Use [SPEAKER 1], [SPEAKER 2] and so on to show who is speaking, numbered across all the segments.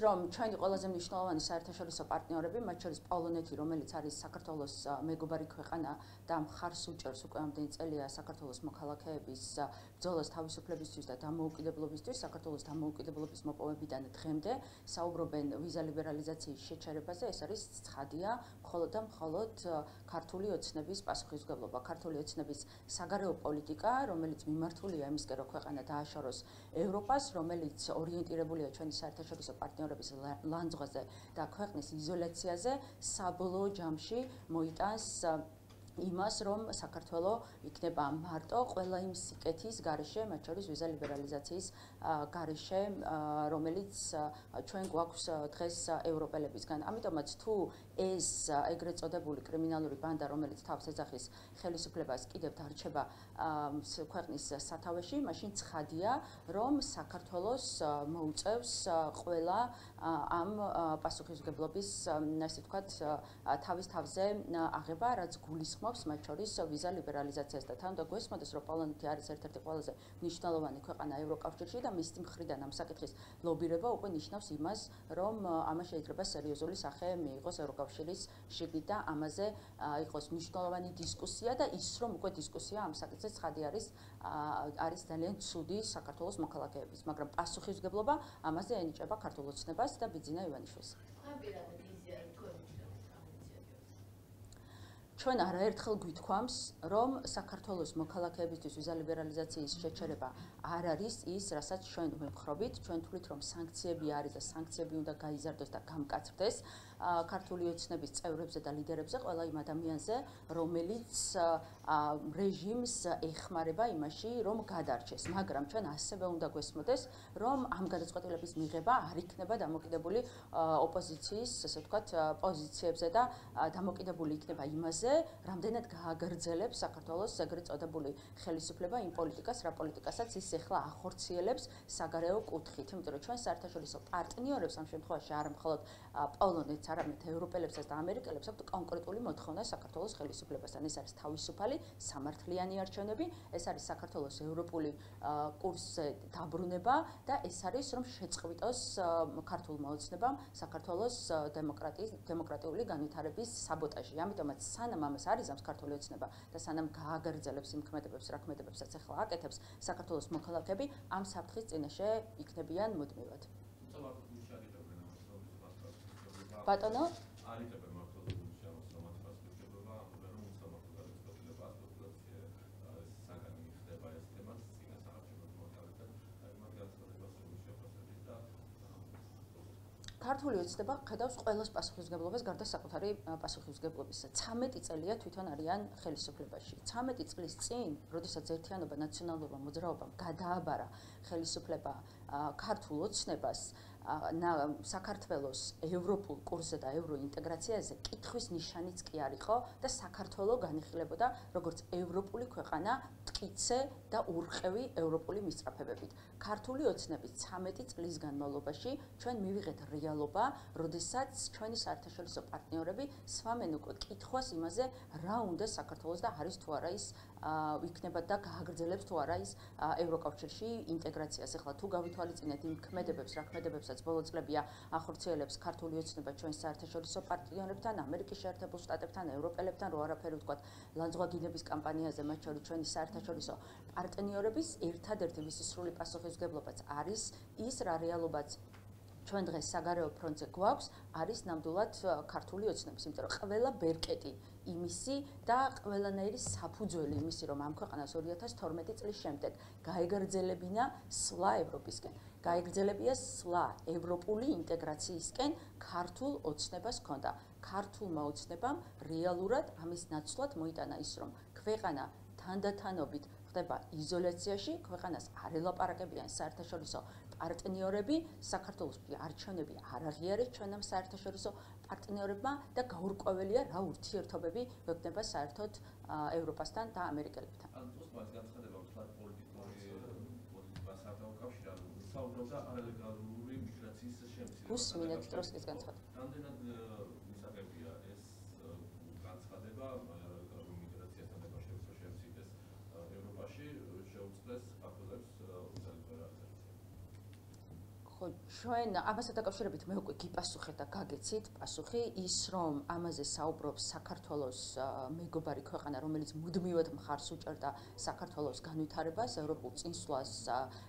[SPEAKER 1] რომ ჩვენი ყველაზე მნიშვნელოვანი საერთაშორისო პარტნიორები, მათ შორის პოლონეთი, რომელიც არის საქართველოს მეგობარი ქვეყანა და მხარს უჭერს უკვე ამდენი წელია საქართველოს მოქალაქეების ბრძოლას თავისუფლებისთვის და დამოუკიდებლობისთვის, საქართველოს დამოუკიდებლობის მოპოვებიდან დღემდე საუბრობენ ვიზა ლიბერალიზაციის შეჩერებაზე, ეს არის ცხადია, მხოლოდ და მხოლოდ ქართული ოცნების პასუხისმგებლობა, ქართული ოცნების საგარეო პოლიტიკა, რომელიც მიმართულია იმისკენ, რომ ქვეყანა დააშოროს ევროპას, რომელიც ორიენტირებულია ჩვენი საერთაშორისო პარტნიორების ლანძღვაზე და ქვეყნის იზოლაციაზე, საბოლოო ჯამში მოიტანს იმას, რომ საქართველოს იქნება მარტო ყველა იმ სიკეთის გარეშე, მათ შორის ვიზა ლიბერალიზაციის გარეშე, რომელიც ჩვენ გვაქვს დღეს ევროპელებისგან. ამიტომაც თუ ეს ეგრეთ წოდებული კრიმინალური ბანდა, რომელიც თავს ეძახის ხელისუფლებას, კიდევ დარჩება ქვეყნის სათავეში, მაშინ ცხადია, რომ საქართველოს მოუწევს ყველა ამ პასუხისმგებლობის, ასე ვთქვათ, თავის თავზე აღება, რაც გულისხმობს მათ შორის ვიზა ლიბერალიზაციას და თან უნდა გვესმოდეს, რომ პოლონეთი არის ერთ-ერთი ყველაზე მნიშვნელოვანი ქვეყანა ევროკავშირში და მის მხრიდან ამ საკითხის ლობირება უკვე ნიშნავს იმას, რომ ამას შეიძლება სერიოზული სახე მიიღოს ევროკავშირის შიგნით და ამაზე იყოს მნიშვნელოვანი დისკუსია და ის რომ უკვე დისკუსია ამ საკითხზე ცხადი არის ძალიან ცუდი საქართველოს მოქალაქეების, მაგრამ პასუხისმგებლობა ამაზე ენიჭება ქართულ ოცნებას და ბიძინა ივანიშვილს. ჩვენ არაერთხელ გვითქვამს, რომ საქართველოს მოქალაქეებისთვის ვიზა ლიბერალიზაციის შეჩერება არ არის ის, რასაც ჩვენ ვემხრობით, ჩვენ თვლით, რომ სანქციები არის და სანქციები უნდა გაიზარდოს და გამკაცრდეს ქართული ოცნების წევრებზე და ლიდერებზე, ყველა იმ ადამიანზე, რომელიც რეჟიმს ეხმარება იმაში, რომ გადარჩეს, მაგრამ ჩვენ ასევე უნდა გვესმოდეს, რომ ამ გადაწყვეტილების მიღება არ იქნება დამოკიდებული ოპოზიციის, ასე ვთქვათ, პოზიციებზე და დამოკიდებული იქნება იმაზე, რამდენად გააგრძელებს საქართველოს ეგრეთ წოდებული ხელისუფლება იმ პოლიტიკას, რა პოლიტიკასაც ის ახლა ახორციელებს საგარეო კუთხით. იმიტომ რომ ჩვენ საერთაშორისო პარტნიორებს ამ შემთხვევაში არა მხოლოდ პოლონეთს, არამედ ევროპელებსაც და ამერიკელებს აქვთ კონკრეტული მოთხოვნა საქართველოს ხელისუფლებასთან. ეს არის თავისუფალი, სამართლიანი არჩევნები, ეს არის საქართველოს ევროპული კურსზე დაბრუნება და ეს არის რომ შეწყვიტოს ქართულმა ოცნებამ საქართველოს დემოკრატიული განვითარების საბოტაჟი. ამიტომაც სანამ ამას არ იზამს ქართული ოცნება და სანამ გააგრძელებს იმ ქმედებებს, რა ქმედებებსაც ახლა აკეთებს, საქართველოს მოქალაქეები ამ საფრთხის წინაშე იქნებიან მუდმივად. ბატონო ქართული ოცნება ხედავს ყველას პასუხისმგებლობას გარდა საკუთარი პასუხისმგებლობისა. 13 წელია თვითონ არიან ხელისუფლებაში. 13 წლის წინ, როდესაც ერთიანობა ნაციონალურმა მოძრაობამ გადააბარა ხელისუფლება ქართულ ოცნებას, საქართველოს ევროპულ კურსზე და ევროინტეგრაციაზე კითხვის ნიშანიც კი არ იყო და საქართველო განიხილებოდა როგორც ევროპული ქვეყანა, მტკიცე და ურყევი ევროპული მისწრაფებებით. ქართული ოცნების 13 წლის განმავლობაში ჩვენ მივიღეთ რეალობა, როდესაც ჩვენი საერთაშორისო პარტნიორები სვამენ უკვე კითხვას იმაზე, რა უნდა საქართველოს და არის თუ არა ის იქნება და გააგრძელებს თუ არა ის ევროკავშირში ინტეგრაციას. ახლა თუ გავითვალისწინეთ იმ ქმედებებს, რა ქმედებებსაც ბოლო წლებია ახორციელებს ქართული ოცნება ჩვენს საერთაშორისო პარტნიორებთან, ამერიკის შეერთებულ შტატებთან, ევროპელებთან, რო არაფერი ვთქვათ, ლანძღვაგინების კამპანიაზე, მათ შორის ჩვენი საერთაშორისო პარტნიორების ერთადერთი მისი სრული პასუხისმგებლობაც არის ის, რა რეალობაც ჩვენ დღეს საგარეო ფრონტზე გვაქვს, არის ნამდვილად ქართული ოცნების, იმიტომ რომ ყველა ბერკეტი იმისი და ყველანაირი საფუძველი იმისი, რომ ამ ქვეყანას 2012 წლის შემდეგ გაეგრძელებინა სვლა ევროპისკენ, გაეგრძელებია სვლა ევროპული ინტეგრაციისკენ, ქართულ ოცნებას ჰქონდა. ქართულმა ოცნებამ რეალურად ამის ნაცვლად მოიტანა ის, რომ ქვეყანა თანდათანობით ხდება იზოლაციაში, ქვეყანას არ ელაპარაკებიან საერთაშორისო პარტნიორები, საქართველოსში არჩევნები არ აღიარეს ჩვენ ამ საერთაშორისო პარტნიორებმა და გაურკვეველია რა ურთიერთობები გვექნება საერთოდ ევროპასთან და ამერიკელებთან. უსმინეთ ტროსკის განცხადება.
[SPEAKER 2] რამდენად მისაღებია ეს განცხადება მიგრაციასთან დაკავშირებით შემცირდეს ევროპაში შეუწყდეს ქართველებს ვიზა ლიბერალიზაცია.
[SPEAKER 1] ხო, ჩვენ ამასთან დაკავშირებით მე უკვე გიპასუხეთ და გაგეცით პასუხი ის რომ ამაზე საუბრობს საქართველოს მეგობარი ქვეყანა რომელიც მუდმივად მხარს უჭერდა საქართველოს განვითარებას, ევროპულ წინსვლას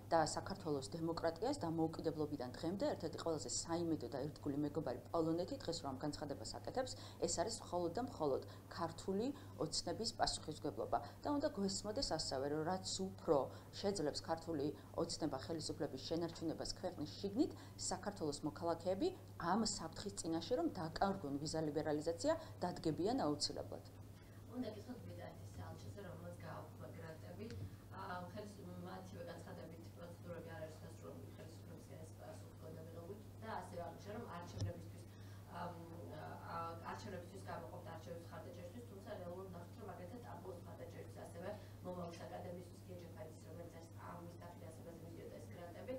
[SPEAKER 1] და საქართველოს დემოკრატიას დამოუკიდებლობიდან დღემდე ერთ-ერთი ყველაზე საიმედო და ერთგული მეგობარი პოლონეთი დღეს რომ განცხადებას აკეთებს, ეს არის მხოლოდ და მხოლოდ ქართული ოცნების პასუხისმგებლობა და უნდა გვესმოდეს ასევე რომ რაც უფრო შეძლებს ქართული ოცნება ხელისუფლების შენარჩუნებას ქვეყნის შიგნით საქართველოს მოქალაქეები ამ საფრთხის წინაშე რომ დაკარგონ ვიზა ლიბერალიზაცია დადგებიან აუცილებლად.
[SPEAKER 3] უნდა გითხრათ ბრიტანეთის საელჩოზე რომელსაც გააუქმება გრანტები, მათივე განცხადებით პროცედურები არ არის დასრულებული ხელისუფლებისგან ეს პასუხი მიღებული და ასევე აღნიშნა რომ არჩევნებისთვის გამოყოფდა არჩევნების მხარდაჭერისთვის, თუმცა რეალურად ნახეთ რომ აგრეთვე ტაბუოს მხარდაჭერისთვის ასევე მომავლის აკადემიისთვის გიეჯეფაიძის რომელიც ამის დაფინანსებაზე მიდიოდა ეს გრანტები,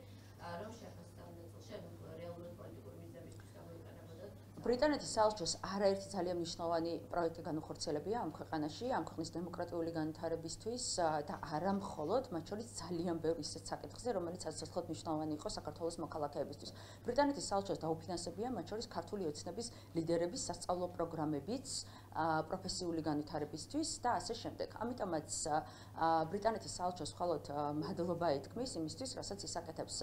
[SPEAKER 3] რომ შეახასწავლა წელში რეალურად პოლიტიკური მიზნებისთვის გამოიყენებოდა.
[SPEAKER 1] ბრიტანეთის საელჩოს არაერთი ძალიან მნიშვნელოვანი პროექტი განუხორციელებია ამ ქვეყანაში, ამ ქვეყნის დემოკრატიული განვითარებისთვის და არა მხოლოდ, მათ შორის ძალიან ბევრი ისეთ საკითხზე, რომელიც ასაცილებლად მნიშვნელოვანი იყო საქართველოს მოქალაქეებისთვის. ბრიტანეთის საელჩოს დაუფინანსებია მათ შორის ქართული ოცნების ლიდერების სასწავლო პროგრამებიც პროფესიული განვითარებისთვის და ასე შემდეგ. ამიტომაც ბრიტანეთის საელჩოს მხოლოდ მადლობა ეთქმის იმისთვის, რასაც ის აკეთებს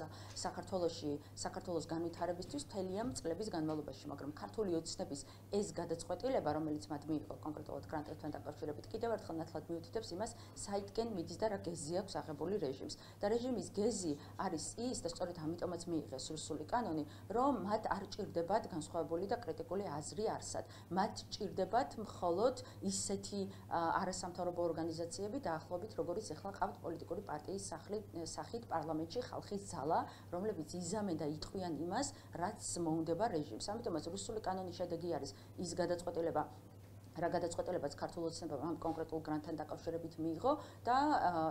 [SPEAKER 1] საქართველოს განვითარებისთვის მთელი ამ წლების განმავლობაში, მაგრამ ქართული ოცნების ეს გადაწყვეტილება, რომელიც მათ მიიღო კონკრეტულად გრანტებთან დაკავშირებით, კიდევ ერთხელ ნათლად მიუთითებს იმას, საიდკენ მიდის და რა გეზი აქვს აღებული რეჟიმს. და რეჟიმის გეზი არის ის და სწორედ ამიტომაც მიიღეს რუსული კანონი, რომ მათ არ ჭირდებათ განსხვავებული და კრიტიკული აზრი არსად. მათ ჭირდებათ მხოლოდ ისეთი არასამთავრობო ორგანიზაციები დაახლოებით როგორიც ახლა ყავთ პოლიტიკური პარტიის სახით პარლამენტში ხალხის ძალა, რომლებიც იზამენ და იტყვიან იმას, რაც მოუნდება რეჟიმს. ამიტომაც რუსული კანონის შედეგი არის ის გადაწყვეტილება რა გადაწყვეტილებაც ქართულ ოცნებამ ამ კონკრეტულ გრანტთან დაკავშირებით მიიღო და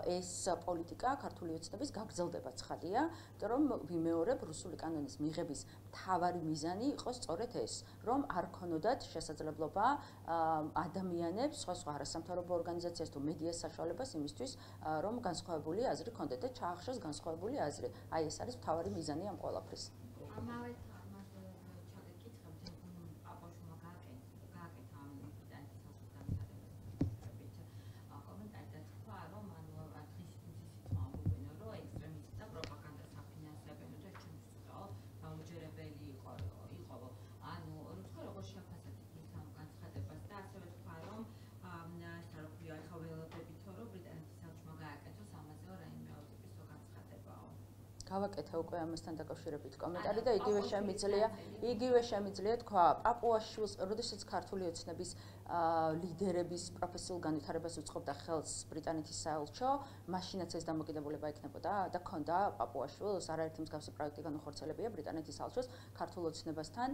[SPEAKER 1] ეს პოლიტიკა ქართული ოცნების გაგრძელდება ცხადია, იმიტომ რომ ვიმეორებ რუსული კანონის მიღების მთავარი მიზანი იყო სწორედ ეს, რომ არ ქონოდათ შესაძლებლობა ადამიანებს, სხვა არასამთავრობო ორგანიზაციას თუ მედიას საშუალებას იმისთვის, რომ განსხვავებული აზრი ქონდეთ და ჩაახშეს განსხვავებული აზრი. აი ეს არის მთავარი მიზანი ამ ყველაფრის.
[SPEAKER 4] ამავე
[SPEAKER 1] გავაკეთე უკვე ამასთან დაკავშირებით კომენტარი და იგივე შემიძლია თქვა პაპუაშვილს, როდესაც ქართული ოცნების ლიდერების პროფესიულ განვითარებას უწყობდა ხელს ბრიტანეთის საელჩო, მაშინაც ეს დამოკიდებულება იქნებოდა და ქონდა პაპუაშვილს არაერთი მსგავსი პროექტი განუხორციელებია ბრიტანეთის საელჩოს ქართულ ოცნებასთან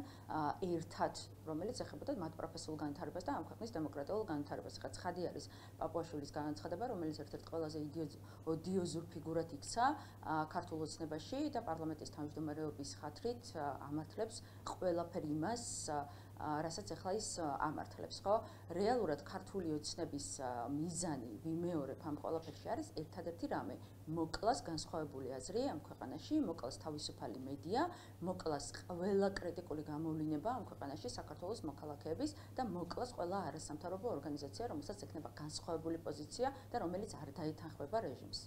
[SPEAKER 1] ერთად, რომელიც ეხებოდა მათ პროფესიულ განვითარებას და ამ ქვეყნის დემოკრატიულ განვითარებას. ხა ცხადი არის პაპუაშვილის განცხადება, რომელიც ერთ-ერთ ყველაზე ოდიოზურ ფიგურად იქცა ქართულ ოცნებაში და პარლამენტის თავმჯდომარეობის ხათრით ამართლებს ყველაფერი იმას, რასაც ახლა ის ამართლებს, ხო? რეალურად ქართული ოცნების მიზანი, ვიმეორებ ამ ყველაფერში არის ერთადერთი რამე, მოკლას განსხვავებული აზრი ამ ქვეყანაში, მოკლას თავისუფალი მედია, მოკლას ყველა კრიტიკული გამოვლინება ამ ქვეყანაში საქართველოს მოქალაქეების და მოკლას ყველა არასამთავრობო ორგანიზაცია, რომელსაც ექნება განსხვავებული პოზიცია და რომელიც არ დაეთანხმება რეჟიმს.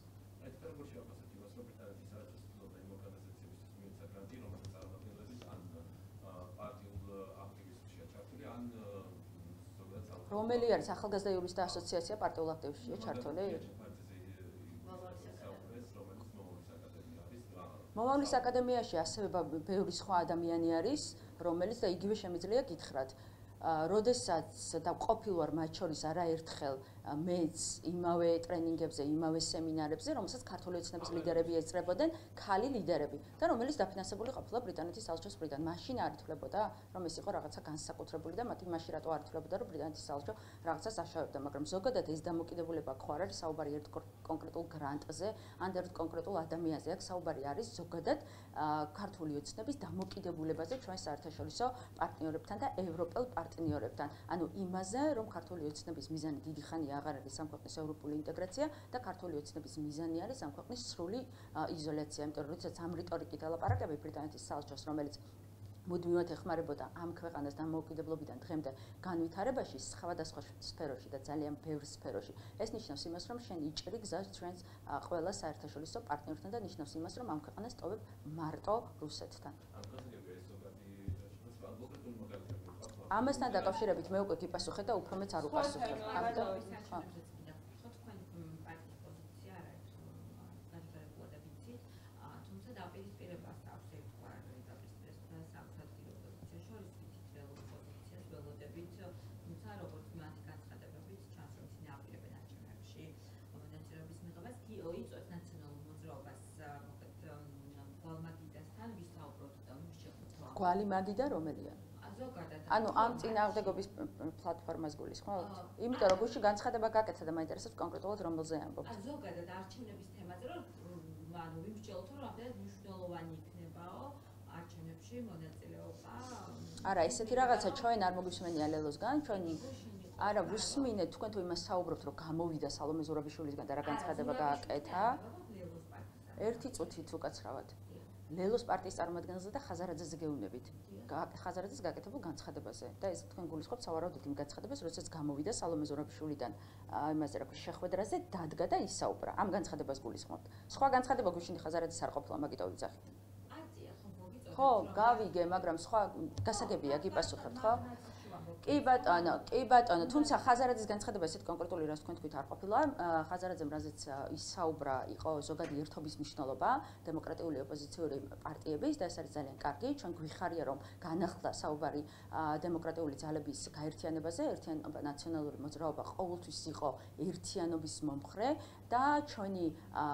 [SPEAKER 1] რომელი არის ახალგაზრდა იურისტთა ასოციაცია პარტიულ აქტივისტია ჩართული? მომავლის აკადემიაში ასევე ბევრი სხვა ადამიანი არის, რომელიც და იგივე შემიძლია გითხრათ. როდესაც და ყოფილ ვარ მათ შორის არაერთხელ მეც იმავე ტრენინგებზე, იმავე სემინარებზე, რომელსაც ქართული ოცნების ლიდერები ეწრებოდნენ, ქალი ლიდერები და რომელიც დაფინანსებული ყოფილა ბრიტანეთის საელჩოს მხრიდან. მაშინ არ ითვლებოდა, რომ ეს იყო რაღაცა განსაკუთრებული და მათი მაშინ რატო არ ითვლებოდა, რომ ბრიტანეთის საელჩო რაღაცას აშავებდა, მაგრამ ზოგადად ეს დამოკიდებულება ხო არ არის საუბარი ერთ კონკრეტულ გრანტზე, ან ერთ კონკრეტულ ადამიანზე, აქ საუბარი არის ზოგადად ქართული ოცნების დამოკიდებულებაზე ჩვენ საერთაშორისო პარტნიორებთან და ევროპელ პარტნიორებთან. ანუ იმაზე, რომ ქართული ოცნების მიზანი დიდი ხანია აღარ არის ამ ქვეყნის ევროპული ინტეგრაცია და ქართული ოცნების მიზანი არის ამ ქვეყნის სრული იზოლაცია. იმიტომ რომ როდესაც ამ რიტორიკით ელაპარაკები ბრიტანეთის საელჩოს, რომელიც მუდმივად ეხმარებოდა ამ ქვეყანას დამოუკიდებლობიდან დღემდე განვითარებაში სხვადასხვა სფეროში და ძალიან ბევრ სფეროში. ეს ნიშნავს იმას, რომ შენ იჭრი გზას ჩვენს ყველა საერთაშორისო პარტნიორთან და ნიშნავს იმას, რომ ამ ქვეყანას ტოვებ მარტო რუსეთთან. ამასთან დაკავშირებით მე უკვე გიპასუხე და უფრო მეც არ უპასუხებ. ამიტომ გვალი მაგიდა რომელია? ანუ ამ წინააღმდეგობის პლატფორმას გულისხმობთ? იმიტომ რომ გუშინ განცხადება გაკეთა და მაინტერესებს კონკრეტულად რომელზე ამბობთ.
[SPEAKER 3] ზოგადად არჩევნების თემაზე რომ ანუ ვიმსჯელოთ რომ ამდენად მნიშვნელოვანი იქნებაო არჩევნებში მონაწილეობა.
[SPEAKER 1] არა, ესეთი რაღაცა ჩვენ არ მოგვისმენია ლელოსგან, ჩვენ არა ვუსმინეთ თქვენ თუ იმას საუბრობთ რომ გამოვიდა სალომე ზურაბიშვილისგან და რა განცხადება გააკეთა. ერთი წუთით უკაცრავად. ლელოს პარტიის წარმომადგენელზე და ხაზარაძეზე გეუბნებით. ხაზარაძეს გაკეთებულ განცხადებაზე და ეს თქვენ გულისხმობთ სავარაუდოდ იმ განცხადებას, როდესაც გამოვიდა სალომე ზურაბიშვილიდან იმაზე რა ქვია შეხვედრაზე დადგა და ისაუბრა. ამ განცხადებას გულისხმობთ. სხვა განცხადება გუშინი ხაზარაძეს არ ყოფილა, მაგიტო ვიძახით. ხო, გავიგე, მაგრამ სხვა გასაგებია გიპასუხებთ, ხო? კი ბატონო, თუმცა ხაზარაძის განცხადება ესეთ კონკრეტული რას თქვენ თქვით არ ყოფილა. ხაზარაძემ რაზეც ისაუბრა, იყო ზოგადი ერთობის მნიშვნელობა დემოკრატიული ოპოზიციური პარტიების და ეს არის ძალიან კარგი. ჩვენ გვიხარია რომ განახლდა საუბარი დემოკრატიული ძალების გაერთიანებაზე, ერთიანობა ნაციონალური მოძრაობა ყოველთვის იყო ერთიანობის მომხრე და ჩვენი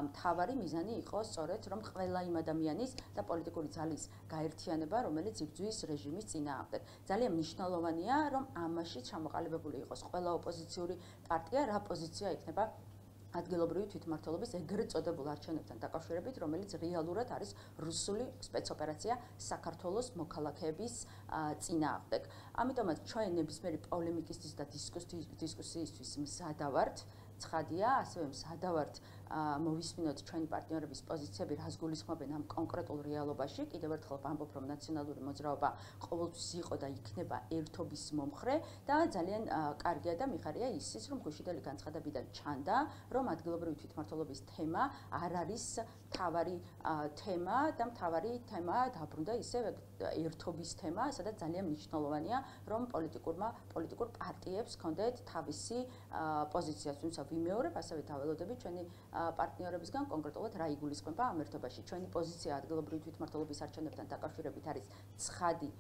[SPEAKER 1] მთავარი მიზანი იყო სწორედ რომ ყველა იმ ადამიანის და პოლიტიკური ძალის გაერთიანება, რომელიც იბრძვის რეჟიმის წინააღმდეგ. ძალიან მნიშვნელოვანია რომ ამაში ჩამოყალიბებული იყოს ყველა ოპოზიციური პარტია, რა პოზიცია იქნება ადგილობრივი თვითმმართველობის ეგრეთ წოდებულ არჩევნებთან დაკავშირებით, რომელიც რეალურად არის რუსული სპეცოპერაცია საქართველოს მოქალაქეების წინააღმდეგ. ამიტომაც ჩვენ ნებისმიერი პოლემიკისთვის და დისკუსიისთვის მზადა ვართ. ცხადია, ასევე მზადა ვართ მოვისმინოთ ჩვენი პარტნიორების პოზიციები, რას გულისხმობენ ამ კონკრეტულ რეალობაში. კიდევ ერთხელ ვამბობ, რომ ნაციონალური მოძრაობა ყოველთვის იყო და იქნება ერთობის მომხრე და ძალიან კარგია და მიხარია ისიც, რომ გუშინდელი განცხადებიდან ჩანდა, რომ ადგილობრივი თვითმმართველობის თემა არ არის მთავარი თემა და მთავარი თემა დაბრუნდა ისე ერთობის თემა, სადაც ძალიან მნიშვნელოვანია, რომ პოლიტიკურ პარტიებს ჰქონდეთ თავისი პოზიცია, თუმცა ვიმეორებ, ასევე დაველოდებით ჩვენი პარტნიორებისგან კონკრეტულად რა იგულისხმება ამ ერთობაში. ჩვენი პოზიცია ადგილობრივი თვითმმართველობის არჩევნებთან დაკავშირებით არის ცხადი,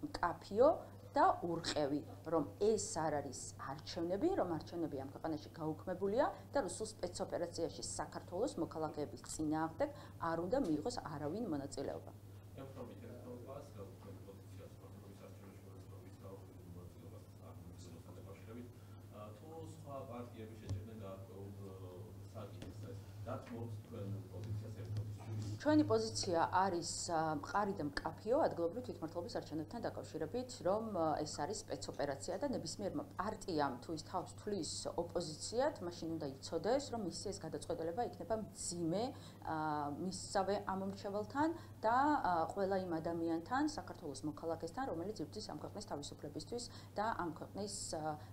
[SPEAKER 1] მკაფიო და ურყევი, რომ ეს არ არის არჩევნები, რომ არჩევნები ამ ქვეყანაში გაუქმებულია და რუსულ სპეცოპერაციაში საქართველოს მოქალაქეების წინააღმდეგ არ უნდა მიიღოს არავინ მონაწილეობა. ჩვენი პოზიცია არის მყარი და მკაფიო ადგილობრივი თვითმმართველობის არჩევნებთან დაკავშირებით, რომ ეს არის სპეცოპერაცია და ნებისმიერმა პარტიამ თუ ის თავს თვლის ოპოზიციად, მაშინ უნდა იცოდეს, რომ მისი ეს გადაწყვეტილება იქნება მძიმე მისსავე ამომრჩეველთან და ყველა იმ ადამიანთან, საქართველოს მოქალაქესთან, რომელიც იბრძვის ამ ქვეყნის თავისუფლებისთვის და ამ ქვეყნის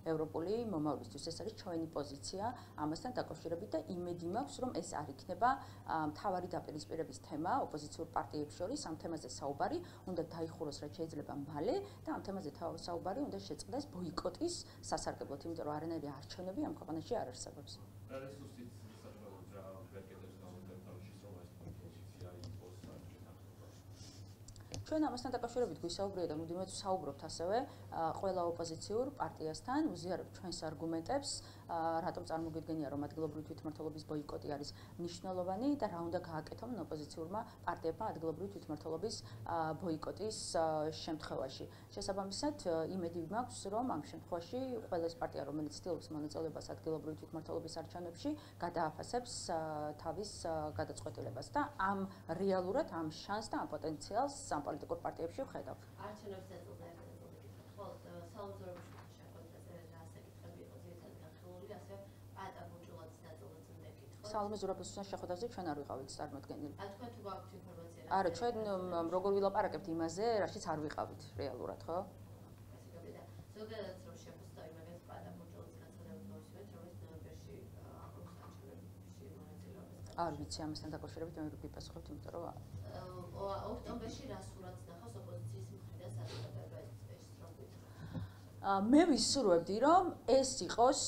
[SPEAKER 1] ევროპული მომავლისთვის. ეს არის ჩვენი პოზიცია ამასთან დაკავშირებით და იმედი მაქვს, რომ ეს არ იქნება მთავარი დაპირისპირების თემა ოპოზიციურ პარტიებს შორის. ამ თემაზე საუბარი უნდა დაიხუროს რაც შეიძლება მალე და ამ თემაზე საუბარი უნდა შეწყდეს ბოიკოტის სასარგებლოდ, იმიტომ რომ არანაირი არჩევნები ამ ქვეყანაში არ არსებობს. ჩვენ ამასთან დაკავშირებით გვისაუბრია და მუდმივად ვსაუბრობთ ასევე ყველა ოპოზიციურ პარტიასთან, უზიარებთ ჩვენს არგუმენტებს, რატომ წარმოგიდგენია, რომ ადგილობრივი თვითმმართველობის ბოიკოტი არის მნიშვნელოვანი და რა უნდა გააკეთონ ოპოზიციურმა პარტიებმა ადგილობრივი თვითმმართველობის ბოიკოტის შემთხვევაში. შესაბამისად, იმედი მაქვს, რომ ამ შემთხვევაში ყველა ეს პარტია, რომელიც ცდილობს მონაწილეობას ადგილობრივი თვითმმართველობის არჩევნებში, გადააფასებს თავის გადაწყვეტილებას და ამ რეალურად ამ შანსს და ამ პოტენციალს ამ პოლიტიკურ პარტიებში ვხედავ. სალომე ზურაბაშვილთან შეხვედრაზე ჩვენ არ ვიყავით წარმოდგენილი.
[SPEAKER 3] თქვენ თუ გაქვთ ინფორმაცია?
[SPEAKER 1] არა, ჩვენ როგორ ვილაპარაკებთ იმაზე, რაშიც არ ვიყავით რეალურად, ხო?
[SPEAKER 3] ზოგადად რომ შეფასთავი მაგას პატა ბურჯულაძის განცხადებით მოვისმენთ, რომელიც ნოემბერში აღნიშნავს სამშობლოში მონაწილეობას.
[SPEAKER 1] არ ვიცი ამასთან დაკავშირებით მე ვიპასუხებთ, იმიტომ რომ
[SPEAKER 3] ოქტომბერში რა სურათს ნახავს ოპოზიციის მხრიდან საზოგადოება ეს რომ გითხრათ.
[SPEAKER 1] მე ვისურვებდი, რომ ეს იყოს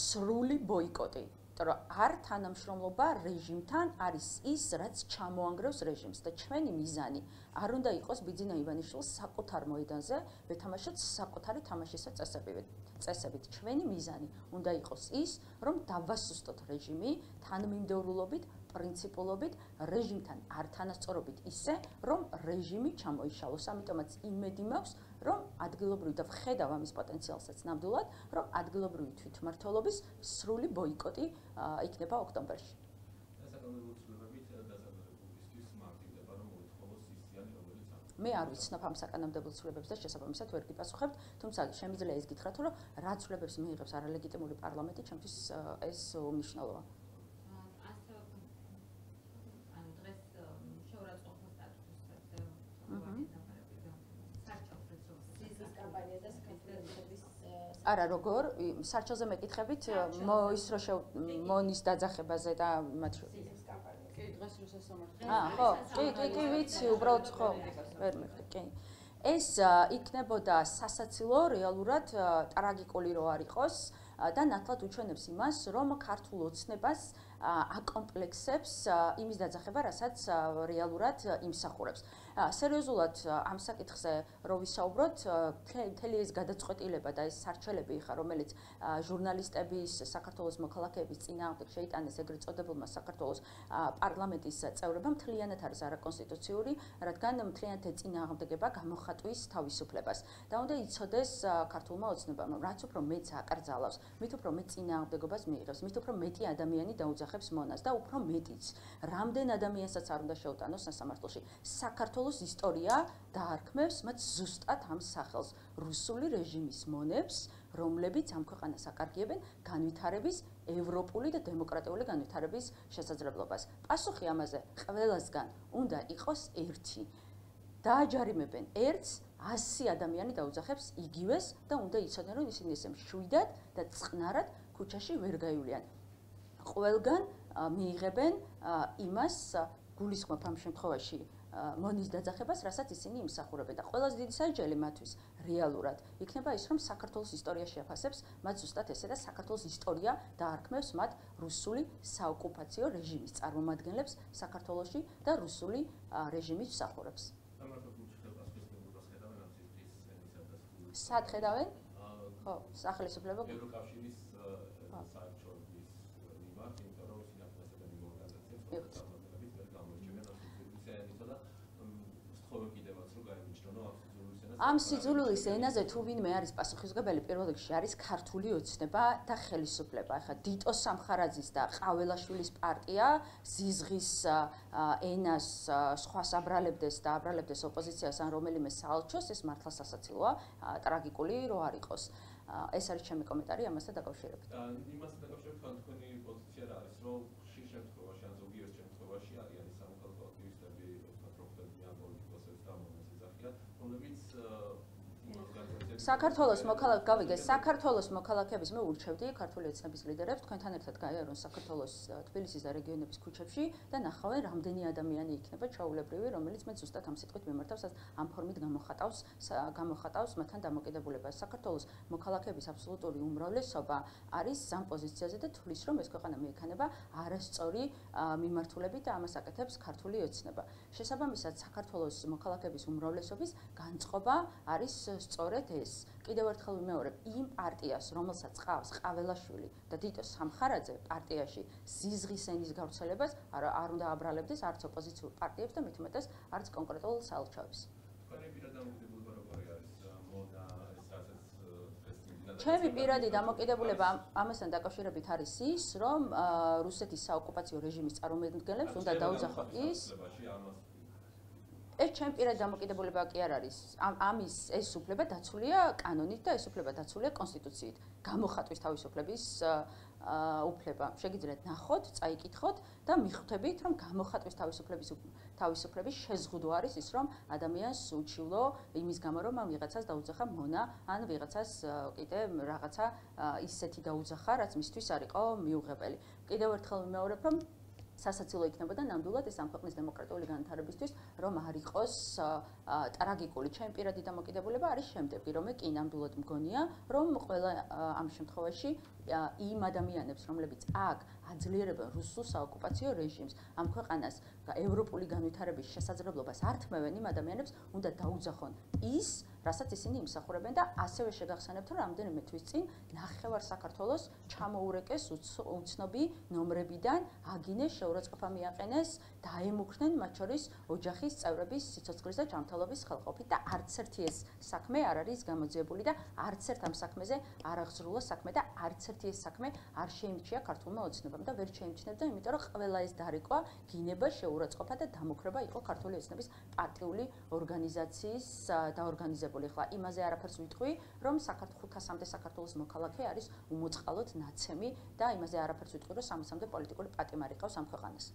[SPEAKER 1] სრული ბოიკოტი. რომ არ თანამშრომლობა რეჟიმთან არის ის, რაც ჩამოანგრევს რეჟიმს და ჩვენი მიზანი არ უნდა იყოს ბიძინა ივანიშვილს საკუთარ მოედანზე ვეთამაშოთ საკუთარი თამაშის წესებით. ჩვენი მიზანი უნდა იყოს ის, რომ დავასუსტოთ რეჟიმი თანმიმდევრულობით, პრინციპულობით, რეჟიმთან არ თანასწორობით ისე, რომ რეჟიმი ჩამოიშალოს. ამიტომაც იმედი მაქვს, რომ ადგილობრივი და ვხედავ ამის პოტენციალსაც ნამდვილად, რომ ადგილობრივი თვითმმართველობის სრული ბოიკოტი იქნება ოქტომბერში.
[SPEAKER 2] საკანონმდებლო ცვლილებებით დასაბუთებულისთვის მარტივდება, რომ მოითხოვოს ის ზიანი, რომელიც აქვს.
[SPEAKER 1] მე არ ვიცნობ ამ საკანონმდებლო ცვლილებებს და შესაბამისად ვერ გიპასუხებთ, თუმცა შემიძლია ის გითხრათ, რომ რა ცვლილებებს მიიღებს არალეგიტიმური პარლამენტი, ჩემთვის ეს უმნიშვნელოა. არა, როგორ სარჩელზე მეკითხებით ის რო მონის დაძახებაზე და მათ შორის.
[SPEAKER 4] კი, დღეს რუსეთის სამართლი.
[SPEAKER 1] ხო, კი, ვიცი, უბრალოდ ხო, ვერ მიხდი, კი. ეს იქნებოდა სასაცილო რეალურად ტრაგიკული რო არ იყოს და ნათლად უჩვენებს იმას, რომ ქართულ ოცნებას აკომპლექსებს იმის დაძახება, რასაც რეალურად იმსახურებს. სერიოზულად ამ საკითხზე რო ვისაუბროთ, მთელი ეს გადაწყვეტილება და ეს სარჩელები ხარ, რომელიც ჟურნალისტების, საქართველოს მოქალაქეების წინააღმდეგ შეიტანეს ეგრეთ წოდებულმა საქართველოს პარლამენტის წევრებმა, მთლიანად არის არაკონსტიტუციური, რადგან მთლიანად წინააღმდეგება გამოხატვის თავისუფლებას. და უნდა იცოდეს ქართულმა ოცნებამ, რომ რაც უფრო მეც აკრძალავს, მით უფრო მეტ წინააღმდეგობას მიიღებს, მით უფრო მეტი ადამიანი დაუძახებს მონას და უფრო მეტიც. რამდენ ადამიანსაც არ უნდა შეუტანოს სასამართლოში. საქართველოს ისტორია დაარქმევს მათ ზუსტად ამ სახელს, რუსული რეჟიმის მონებს, რომლებიც ამ ქვეყანას აკარგებენ განვითარების, ევროპული და დემოკრატიული განვითარების შესაძლებლობას. პასუხი ამაზე ყველასგან უნდა იყოს ერთი. დააჯარიმებენ ერთს, 100 ადამიანი დაუძახებს იგივეს და უნდა იცოდნენ, რომ ისინი ესე მშვიდად და წყნარად ქუჩაში ვერ გაივლიან. ყველგან მიიღებენ იმას გულისხმობ ამ შემთხვევაში მონის დაძახებას, რასაც ისინი იმსახურებენ და ყველაზე დიდი სასჯელი მათთვის რეალურად იქნება ის, რომ საქართველოს ისტორიაში აფასებს მათ ზუსტად ესე და საქართველოს ისტორია დაარქმევს მათ რუსული საოკუპაციო რეჟიმის წარმომადგენლებს საქართველოში და რუსული რეჟიმის მსახურებს. სად ხედავენ? ხო, სახელმწიფო
[SPEAKER 2] ევროკავშირის საერთაშორისო მიმართ, იმიტომ რომ ისინი აფასებენ იმ ორგანიზაციებს, რომელთა წარმომადგენლებით ვერ გამოირჩევიან
[SPEAKER 1] ამ სიძულვილის ენაზე თუ ვინმე არის პასუხისმგებელი, პირველ რიგში არის ქართული ოცნება და ხელისუფლება. ახლა დიტო სამხარაძის და ყაველაშვილის პარტია ზიზღის ენას სხვას აბრალებდეს და აბრალებდეს ოპოზიციას ან რომელიმე საელჩოს, ეს მართლა სასაცილოა, ტრაგიკული რო არ იყოს. ეს არის ჩემი კომენტარი ამასთან დაკავშირებით.
[SPEAKER 2] იმასთან დაკავშირებით თქვენი პოზიცია რა არის, რომ ხშირ შემთხვევაში ან ზოგიერთ შემთხვევაში არიან სამოქალაქო აქტივისტები, პროფესიონალები, პოლიტიკოსები და მომენტს ეძახიან, რომლებიც საქართველოს მოქალაქეების მე ურჩევდი ქართული ოცნების ლიდერებს თქვენთან ერთად გაიარონ საქართველოს თბილისის და რეგიონების ქუჩებში და ნახავენ რამდენი ადამიანი იქნება ჩაულებრივი, რომელიც მე ზუსტად ამ სიტყვით მიმართავს, ამ ფორმით გამოხატავს მათთან დამოკიდებულებას. საქართველოს მოქალაქეების აბსოლუტური უმრავლესობა არის ამ პოზიციაზე და თვლის, რომ ეს ქვეყანა მიექანება არასწორი მიმართულებით და ამას აკეთებს ქართული ოცნება. შესაბამისად, საქართველოს მოქალაქეების უმრავლესობის განწყობა არის სწორედ ეს. კიდევ ერთხელ ვიმეორებ, იმ პარტიას, რომელსაც ყავს ყაველაშვილი და დიტო სამხარაძე პარტიაში ზიზღის ენის გავრცელებას არ უნდა აბრალებდეს არც ოპოზიციურ პარტიებს და მით უმეტეს არც კონკრეტულ საელჩოებს. ჩემი პირადი დამოკიდებულება ამასთან დაკავშირებით არის ის, რომ რუსეთის საოკუპაციო რეჟიმის წარმომადგენლებს უნდა დაუძახო ის
[SPEAKER 1] ეს ჩემი პირადი დამოკიდებულება კი არ არის. ამის ეს უფლება დაცულია კანონით და ეს უფლება დაცულია კონსტიტუციით. გამოხატვის თავისუფლების უფლება. შეგიძლიათ ნახოთ, წაიკითხოთ და მიხვდებით, რომ გამოხატვის თავისუფლების შეზღუდვა არის ის, რომ ადამიანს უჩივლო იმის გამო, რომ ამ ვიღაცას დაუძახა მონა, ან ვიღაცას კიდე რაღაცა ისეთი დაუძახა, რაც მისთვის არ იყო მიუღებელი. კიდევ ერთხელ ვიმეორებ, რომ სასაცილო იქნებოდა ნამდვილად ეს ამ ქვეყნის დემოკრატიული განვითარებისთვის, რომ არ იყოს ტრაგიკული. ჩემი პირადი დამოკიდებულება არის შემდეგი, რომ მე კი ნამდვილად მგონია, რომ ყველა ამ შემთხვევაში იმ ადამიანებს, რომლებიც აქ აძლიერებენ რუსულ საოკუპაციო რეჟიმს, ამ ქვეყანას ევროპული განვითარების შესაძლებლობას არ თმევენ, იმ ადამიანებს უნდა დაუძახონ ის, რასაც ისინი იმსახურებენ და ასევე შეგახსენებთ, რომ რამდენიმე თვის წინ ნახევარ საქართველოს ჩამოურეკეს უცნობი ნომრებიდან, აგინეს, შეურაცხყოფა მიაყენეს, დაემუქრნენ მათ შორის ოჯახის წევრების სიცოცხლის და ჯანმრთელობის ხელყოფით და არც ერთი ეს საქმე არ არის გამოძიებული და არც ერთ ამ საქმეზე არ აღზრულა საქმე და არც ერთი ეს საქმე არ შეიმჩია ქართულმა ოცნებამ და ვერ შეიმჩნევდა, იმიტომ რომ ყველა ეს დარეკვა, გინება, შეურაცხყოფა და დამოქრება იყო ქართული ოცნების პარტიული ორგანიზაციის დაორგანიზებული. ხლა იმაზე არაფერს ვიტყვი, რომ 500-მდე საქართველოს მოქალაქე არის უმოწყალოდ ნაცემი და იმაზე არაფერს ვიტყვი, რომ 60-მდე პოლიტიკური პატიმარი ყავს ამ ქვეყანას.